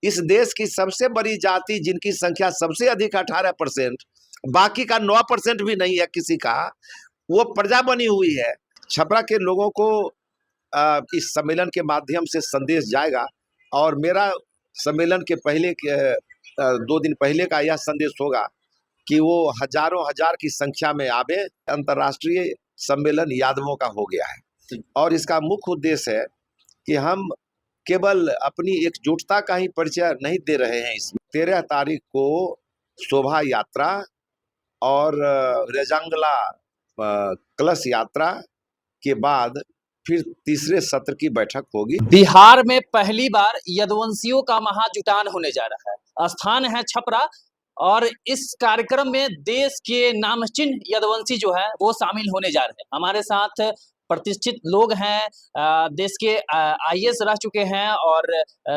इस देश की सबसे बड़ी जाति जिनकी संख्या सबसे अधिक 18%, बाकी का 9% भी नहीं है किसी का, वो प्रजा बनी हुई है। छपरा के लोगों को इस सम्मेलन के माध्यम से संदेश जाएगा और मेरा सम्मेलन के पहले 2 दिन पहले का यह संदेश होगा कि वो हजारों हजार की संख्या में आवे। अंतर्राष्ट्रीय सम्मेलन यादवों का हो गया है और इसका मुख्य उद्देश्य है कि हम केवल अपनी एकजुटता का ही परिचय नहीं दे रहे हैं। इसमें 13 तारीख को शोभा यात्रा और रेजांगला कलश यात्रा के बाद फिर तीसरे सत्र की बैठक होगी। बिहार में पहली बार यदुवंशियों का महाजुटान होने जा रहा है। स्थान है छपरा और इस कार्यक्रम में देश के नामचिन्ह यदुवंशी जो है वो शामिल होने जा रहे हैं। हमारे साथ प्रतिष्ठित लोग हैं, देश के आईएएस रह चुके हैं और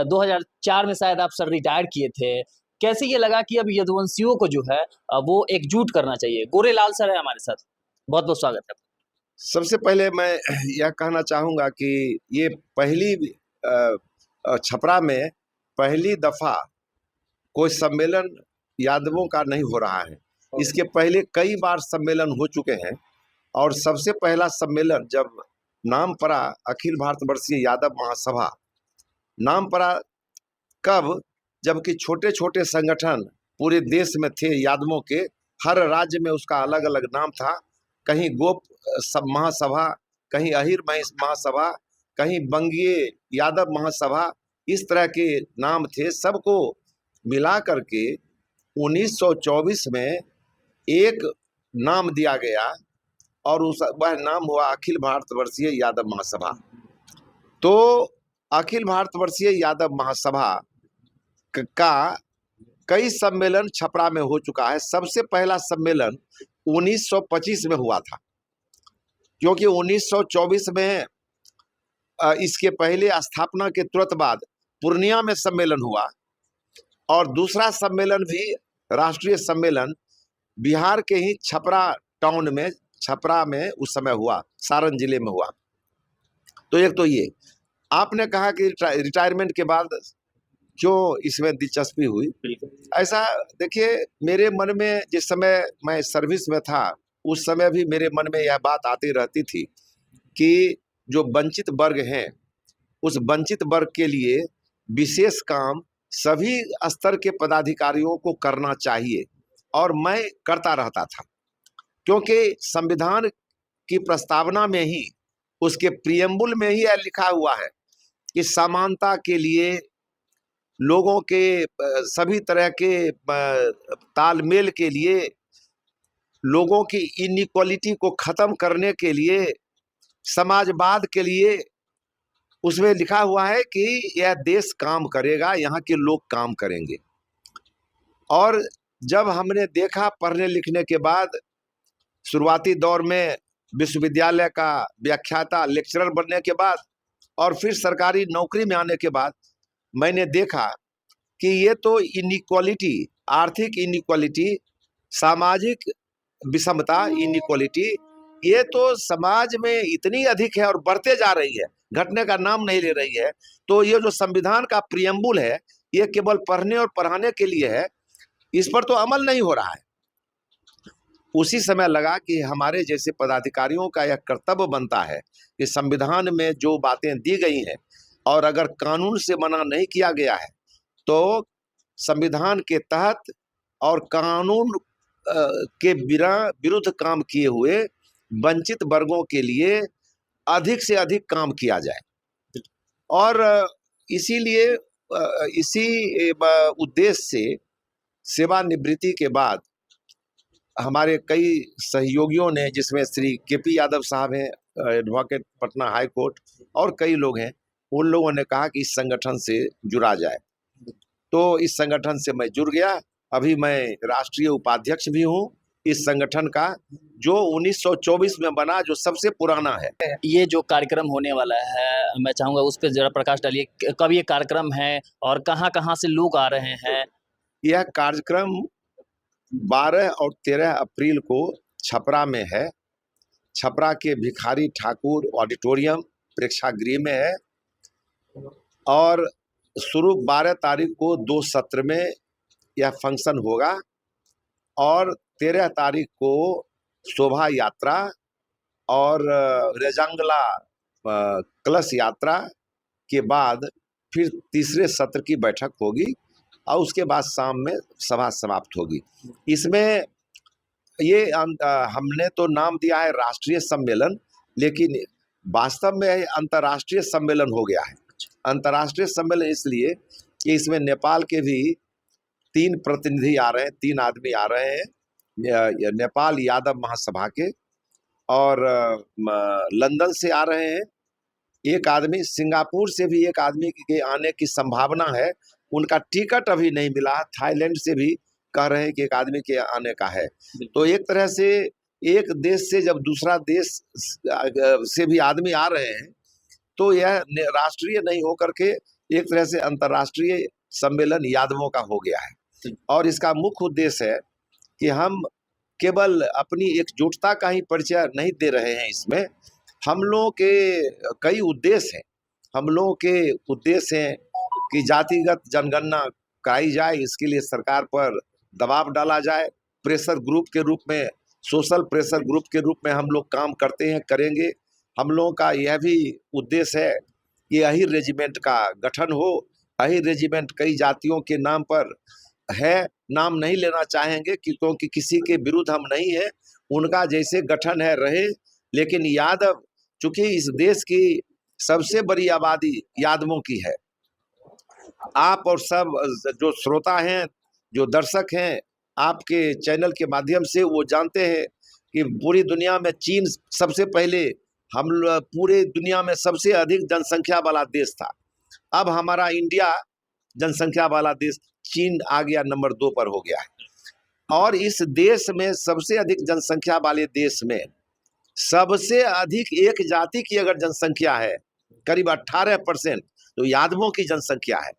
2004 में शायद आप सर रिटायर किए थे। कैसे ये लगा कि अब यदुवंशियों को जो है वो एकजुट करना चाहिए? गोरेलाल सर है हमारे साथ, बहुत बहुत स्वागत है। सबसे पहले मैं यह कहना चाहूँगा कि ये पहली छपरा में पहली दफा कोई सम्मेलन यादवों का नहीं हो रहा है। इसके पहले कई बार सम्मेलन हो चुके हैं और सबसे पहला सम्मेलन जब नाम पड़ा अखिल भारतवर्षीय यादव महासभा, नाम पड़ा कब, जबकि छोटे छोटे संगठन पूरे देश में थे यादवों के, हर राज्य में उसका अलग अलग नाम था। कहीं गोप महासभा, कहीं अहिर महासभा, कहीं बंगीय यादव महासभा, इस तरह के नाम थे। सबको मिला करके 1924 में एक नाम दिया गया और वह नाम हुआ अखिल भारतवर्षीय यादव महासभा। तो अखिल भारतवर्षीय यादव महासभा का कई सम्मेलन छपरा में हो चुका है। सबसे पहला सम्मेलन 1925 में हुआ था, क्योंकि 1924 में इसके पहले स्थापना के तुरंत बाद पूर्णिया में सम्मेलन हुआ और दूसरा सम्मेलन भी राष्ट्रीय सम्मेलन बिहार के ही छपरा टाउन में, छपरा में उस समय हुआ, सारण जिले में हुआ। तो एक तो ये आपने कहा कि रिटायरमेंट के बाद क्यों इसमें दिलचस्पी हुई, ऐसा देखिए, मेरे मन में जिस समय मैं सर्विस में था उस समय भी मेरे मन में यह बात आती रहती थी कि जो वंचित वर्ग हैं उस वंचित वर्ग के लिए विशेष काम सभी स्तर के पदाधिकारियों को करना चाहिए और मैं करता रहता था, क्योंकि संविधान की प्रस्तावना में ही, उसके प्रियम्बुल में ही यह लिखा हुआ है कि समानता के लिए, लोगों के सभी तरह के तालमेल के लिए, लोगों की इनइक्वालिटी को खत्म करने के लिए, समाजवाद के लिए, उसमें लिखा हुआ है कि यह देश काम करेगा, यहाँ के लोग काम करेंगे। और जब हमने देखा पढ़ने लिखने के बाद, शुरुआती दौर में विश्वविद्यालय का व्याख्याता लेक्चरर बनने के बाद और फिर सरकारी नौकरी में आने के बाद, मैंने देखा कि ये तो इनइक्वालिटी, आर्थिक इनइक्वालिटी, सामाजिक विषमता, इनइक्वालिटी, ये तो समाज में इतनी अधिक है और बढ़ते जा रही है, घटने का नाम नहीं ले रही है। तो ये जो संविधान का प्रियम्बुल है ये केवल पढ़ने और पढ़ाने के लिए है, इस पर तो अमल नहीं हो रहा है। उसी समय लगा कि हमारे जैसे पदाधिकारियों का यह कर्तव्य बनता है कि संविधान में जो बातें दी गई हैं और अगर कानून से मना नहीं किया गया है तो संविधान के तहत और कानून के विरुद्ध काम किए हुए वंचित वर्गों के लिए अधिक से अधिक काम किया जाए। और इसीलिए इसी उद्देश्य से सेवानिवृत्ति के बाद हमारे कई सहयोगियों ने, जिसमें श्री केपी यादव साहब हैं, एडवोकेट पटना हाई कोर्ट, और कई लोग हैं, उन लोगों ने कहा कि इस संगठन से जुड़ा जाए। तो इस संगठन से मैं जुड़ गया। अभी मैं राष्ट्रीय उपाध्यक्ष भी हूँ इस संगठन का, जो 1924 में बना, जो सबसे पुराना है। ये जो कार्यक्रम होने वाला है, मैं चाहूँगा उस पर जरा प्रकाश डालिए। कब ये कार्यक्रम है और कहाँ कहाँ से लोग आ रहे हैं? यह कार्यक्रम 12 और 13 अप्रैल को छपरा में है। छपरा के भिखारी ठाकुर ऑडिटोरियम प्रेक्षागृह में है और शुरू 12 तारीख को 2 सत्र में यह फंक्शन होगा और 13 तारीख को शोभा यात्रा और रेजांगला कलश यात्रा के बाद फिर तीसरे सत्र की बैठक होगी और उसके बाद शाम में सभा समाप्त होगी। इसमें ये हमने तो नाम दिया है राष्ट्रीय सम्मेलन, लेकिन वास्तव में अंतर्राष्ट्रीय सम्मेलन हो गया है। अंतर्राष्ट्रीय सम्मेलन इसलिए कि इसमें नेपाल के भी 3 प्रतिनिधि आ रहे हैं, 3 आदमी आ रहे हैं नेपाल यादव महासभा के, और लंदन से आ रहे हैं एक आदमी, सिंगापुर से भी एक आदमी के आने की संभावना है। उनका टिकट अभी नहीं मिला। थाईलैंड से भी कह रहे हैं कि एक आदमी के आने का है। तो एक तरह से एक देश से जब दूसरा देश से भी आदमी आ रहे हैं तो यह राष्ट्रीय नहीं होकर के एक तरह से अंतर्राष्ट्रीय सम्मेलन यादवों का हो गया है। और इसका मुख्य उद्देश्य है कि हम केवल अपनी एकजुटता का ही परिचय नहीं दे रहे हैं। इसमें हम लोगों के कई उद्देश्य हैं। हम लोगों के उद्देश्य हैं कि जातिगत जनगणना कराई जाए, इसके लिए सरकार पर दबाव डाला जाए। प्रेशर ग्रुप के रूप में, सोशल प्रेशर ग्रुप के रूप में हम लोग काम करते हैं, करेंगे। हम लोगों का यह भी उद्देश्य है कि अहीर रेजिमेंट का गठन हो। अहीर रेजिमेंट कई जातियों के नाम पर है, नाम नहीं लेना चाहेंगे क्योंकि किसी के विरुद्ध हम नहीं है। उनका जैसे गठन है रहे, लेकिन यादव चूंकि इस देश की सबसे बड़ी आबादी यादवों की है। आप और सब जो श्रोता हैं, जो दर्शक हैं, आपके चैनल के माध्यम से वो जानते हैं कि पूरी दुनिया में चीन सबसे पहले, हम पूरे दुनिया में सबसे अधिक जनसंख्या वाला देश था। अब हमारा इंडिया जनसंख्या वाला देश चीन आ गया, नंबर 2 पर हो गया है। और इस देश में सबसे अधिक जनसंख्या वाले देश में सबसे अधिक एक जाति की अगर जनसंख्या है करीब 18%, तो यादवों की जनसंख्या है।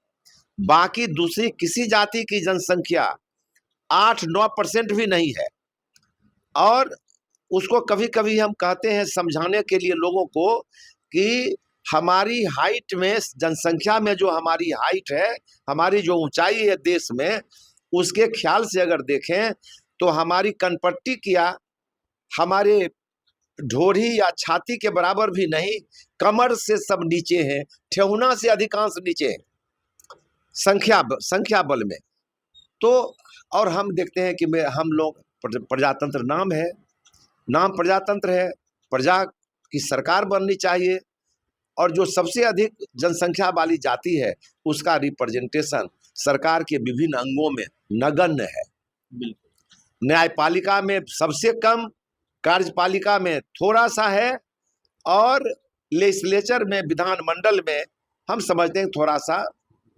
बाकी दूसरी किसी जाति की जनसंख्या 8-9% भी नहीं है। और उसको कभी कभी हम कहते हैं समझाने के लिए लोगों को कि हमारी हाइट में, जनसंख्या में जो हमारी हाइट है, हमारी जो ऊंचाई है देश में, उसके ख्याल से अगर देखें तो हमारी कनपट्टी किया हमारे ढोरी या छाती के बराबर भी नहीं, कमर से सब नीचे हैं, ठेहुना से अधिकांश नीचे हैं संख्या बल में। तो और हम देखते हैं कि हम लोग प्रजातंत्र नाम है, नाम प्रजातंत्र है, प्रजा की सरकार बननी चाहिए। और जो सबसे अधिक जनसंख्या वाली जाति है उसका रिप्रेजेंटेशन सरकार के विभिन्न अंगों में नगण्य है। न्यायपालिका में सबसे कम, कार्यपालिका में थोड़ा सा है, और लेजिस्लेचर में, विधानमंडल में हम समझते हैं थोड़ा सा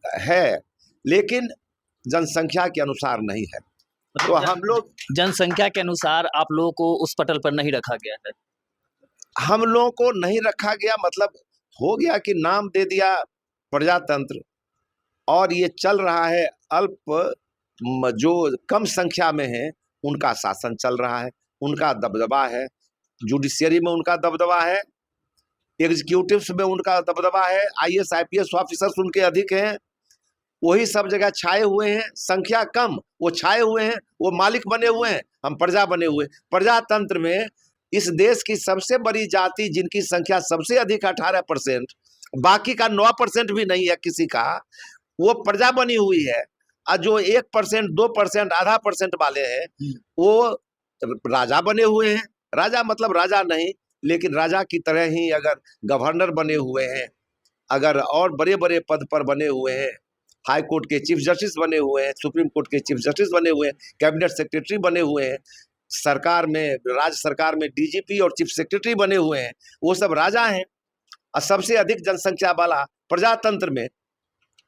है, लेकिन जनसंख्या के अनुसार नहीं है। तो हम लोग जनसंख्या के अनुसार आप लोगों को उस पटल पर नहीं रखा गया है। हम लोगों को नहीं रखा गया, मतलब हो गया कि नाम दे दिया प्रजातंत्र, और ये चल रहा है। अल्प जो कम संख्या में है उनका शासन चल रहा है, उनका दबदबा है। जुडिशियरी में उनका दबदबा है, एग्जीक्यूटिव्स में उनका दबदबा है, IAS IPS ऑफिसर्स उनके अधिक हैं, वही सब जगह छाए हुए हैं। संख्या कम, वो छाए हुए हैं, वो मालिक बने हुए हैं, हम प्रजा बने हुए। प्रजातंत्र में इस देश की सबसे बड़ी जाति जिनकी संख्या सबसे अधिक 18%, बाकी का 9% भी नहीं है किसी का, वो प्रजा बनी हुई है। और जो 1%, 2%, आधा % वाले हैं वो राजा बने हुए हैं। राजा मतलब राजा नहीं, लेकिन राजा की तरह ही अगर गवर्नर बने हुए हैं, अगर और बड़े बड़े पद पर बने हुए हैं, हाई कोर्ट के चीफ जस्टिस बने हुए हैं, सुप्रीम कोर्ट के चीफ जस्टिस बने हुए हैं, कैबिनेट सेक्रेटरी बने हुए हैं, सरकार में, राज्य सरकार में DGP और चीफ सेक्रेटरी बने हुए हैं, वो सब राजा हैं। और सबसे अधिक जनसंख्या वाला प्रजातंत्र में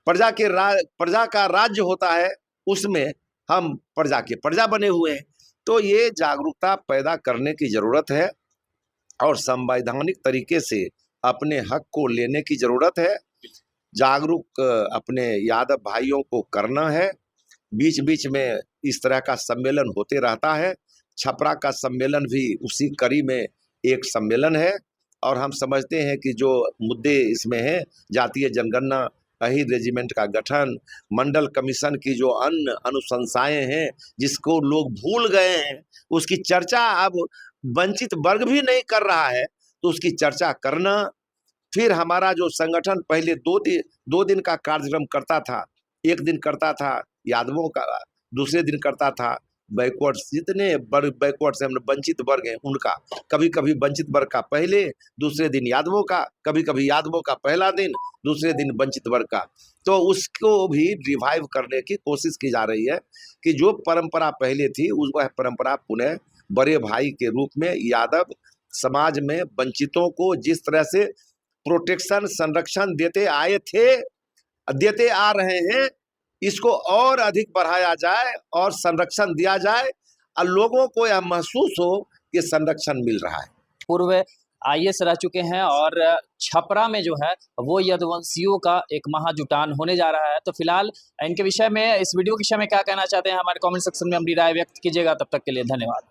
प्रजा का राज्य होता है, उसमें हम प्रजा के प्रजा बने हुए हैं। तो ये जागरूकता पैदा करने की जरूरत है और संवैधानिक तरीके से अपने हक को लेने की जरूरत है। जागरूक अपने यादव भाइयों को करना है। बीच बीच में इस तरह का सम्मेलन होते रहता है। छपरा का सम्मेलन भी उसी कड़ी में एक सम्मेलन है। और हम समझते हैं कि जो मुद्दे इसमें हैं, जातीय जनगणना अहिर रेजिमेंट का गठन, मंडल कमीशन की जो अन्य अनुशंसाएं हैं जिसको लोग भूल गए हैं, उसकी चर्चा अब वंचित वर्ग भी नहीं कर रहा है, तो उसकी चर्चा करना। फिर हमारा जो संगठन पहले 2 दिन का कार्यक्रम करता था, एक दिन करता था यादवों का, दूसरे दिन करता था बैकवर्ड, जितने बैकवर्ड से हम वंचित वर्ग हैं उनका। कभी कभी वंचित वर्ग का पहले, दूसरे दिन यादवों का, कभी कभी यादवों का पहला दिन, दूसरे दिन वंचित वर्ग का। तो उसको भी रिवाइव करने की कोशिश की जा रही है कि जो परंपरा पहले थी वह परंपरा पुनः बड़े भाई के रूप में यादव समाज में वंचितों को जिस तरह से प्रोटेक्शन संरक्षण देते आए थे, देते आ रहे हैं, इसको और अधिक बढ़ाया जाए और संरक्षण दिया जाए और लोगों को यह महसूस हो कि संरक्षण मिल रहा है। पूर्व आईएएस रह चुके हैं और छपरा में जो है वो यदुवंशियों का एक महाजुटान होने जा रहा है। तो फिलहाल इनके विषय में, इस वीडियो के विषय में क्या कहना चाहते हैं हमारे कमेंट सेक्शन में अपनी राय व्यक्त कीजिएगा। तब तक के लिए धन्यवाद।